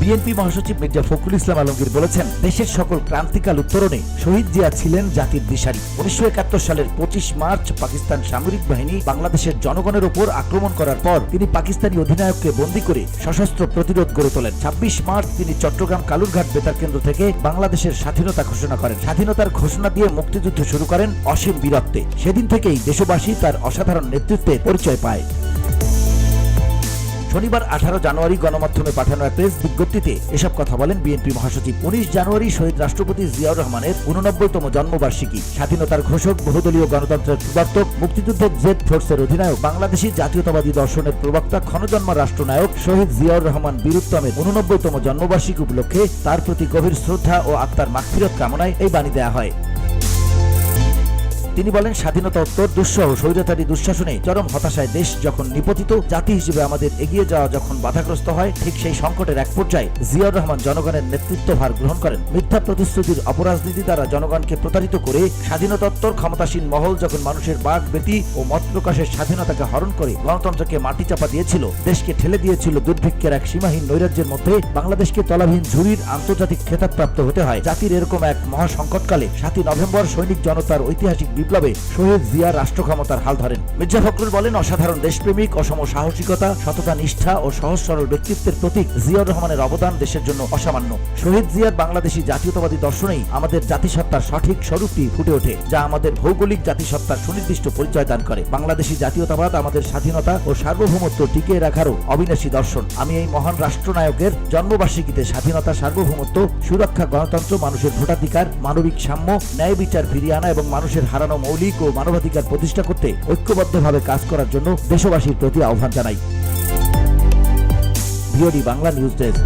BNP মহাসচিব মির্জা ফখরুল ইসলাম আলমগীর বলেছেন, দেশের সকল ক্রান্তিকাল উত্তরণে শহীদ জিয়া ছিলেন জাতির দিশারি। 1971 সালের 25 মার্চ পাকিস্তান সামরিক বাহিনী বাংলাদেশের জনগণের ওপর আক্রমণ করার পর তিনি পাকিস্তানি অধিনায়ককে বন্দী করে সশস্ত্র প্রতিরোধ গড়ে তোলেন। 26 মার্চ তিনি চট্টগ্রাম কালুরঘাট বেতার কেন্দ্র থেকে বাংলাদেশের স্বাধীনতা ঘোষণা করেন। স্বাধীনতার ঘোষণা দিয়ে মুক্তিযুদ্ধ শুরু করেন অসীম বীরত্বে। সেদিন থেকেই দেশবাসী তার অসাধারণ নেতৃত্বে পরিচয় পায়। শনিবার 18 জানুয়ারি গণমাধ্যমে পাঠানো এক প্রেস বিজ্ঞপ্তিতে এসব কথা বলেন বিএনপি মহাসচিব। 19 জানুয়ারি শহীদ রাষ্ট্রপতি জিয়াউর রহমানের 89তম জন্মবার্ষিকী। স্বাধীনতার ঘোষক, বহুদলীয় গণতন্ত্রের প্রবর্তক, মুক্তিযুদ্ধের জেড ফোর্সের অধিনায়ক, বাংলাদেশী জাতীয়তাবাদী দর্শনের প্রবক্তা, ক্ষণজন্মা রাষ্ট্রনায়ক শহীদ জিয়াউর রহমান বীর উত্তমের 89তম জন্মবার্ষিকী উপলক্ষে তার প্রতি গভীর শ্রদ্ধা ও আত্মার মাগফিরাত কামনায় এই বাণী দেয়া হয়। তিনি বলেন, স্বাধীনতা উত্তর দুঃসহ স্বৈরাচারী দুঃশাসনে চরম হতাশায় দেশ যখন নিপতিত, জাতি হিসেবে আমাদের এগিয়ে যাওয়া যখন বাধাগ্রস্ত হয়, ঠিক সেই সংকটের এক পর্যায়ে জিয়াউর রহমান জনগণের নেতৃত্বভার গ্রহণ করেন। মিথ্যা প্রতিশ্রুতির অপরাজনীতি দ্বারা জনগণকে প্রতারিত করে স্বাধীনতোত্তর ক্ষমতাসীন মহল যখন মানুষের বাক ব্যতি ও মত প্রকাশের স্বাধীনতাকে হরণ করে গণতন্ত্রকে মাটি চাপা দিয়েছিল, দেশকে ঠেলে দিয়েছিল দুর্ভিক্ষের এক সীমাহীন নৈরাজ্যের মধ্যে, বাংলাদেশকে তলাবিহীন ঝুড়ির আন্তর্জাতিক খেতাবপ্রাপ্ত হতে হয়। জাতির এরকম এক মহাসংকটকালে 7 নভেম্বর সৈনিক জনতার ঐতিহাসিক বিপ্লবে শহীদ জিয়া রাষ্ট্র ক্ষমতার হাল ধরেন। মির্জা ফখরুল বলেন, অসাধারণ দেশপ্রেমিক, অসম সাহসিকতা, সততা, নিষ্ঠা ও সহজ সরল ব্যক্তিত্বের প্রতীক জিয়াউর রহমানের অবদান দেশের জন্য অসামান্য। শহীদ জিয়ার বাংলাদেশী জাতীয়তাবাদী দর্শনেই আমাদের জাতিসত্তার সঠিক স্বরূপটি ফুটে ওঠে, যা আমাদের ভৌগোলিক জাতিসত্তার সুনির্দিষ্ট পরিচয় দান করে। বাংলাদেশী জাতীয়তাবাদ আমাদের স্বাধীনতা ও সার্বভৌমত্ব টিকিয়ে রাখারও অবিনাশী দর্শন। আমি এই মহান রাষ্ট্রনায়কের জন্মবার্ষিকীতে স্বাধীনতা, সার্বভৌমত্ব, সুরক্ষা, গণতন্ত্র, মানুষের ভোটাধিকার, মানবিক সাম্য, ন্যায় বিচার ফিরিয়ে আনা এবং মানুষের হারানো মৌলিক ও মানবাধিকার প্রতিষ্ঠা করতে ঐক্যবদ্ধভাবে কাজ করার জন্য দেশবাসীর প্রতি আহ্বান জানাই। VOD Bangla news desk.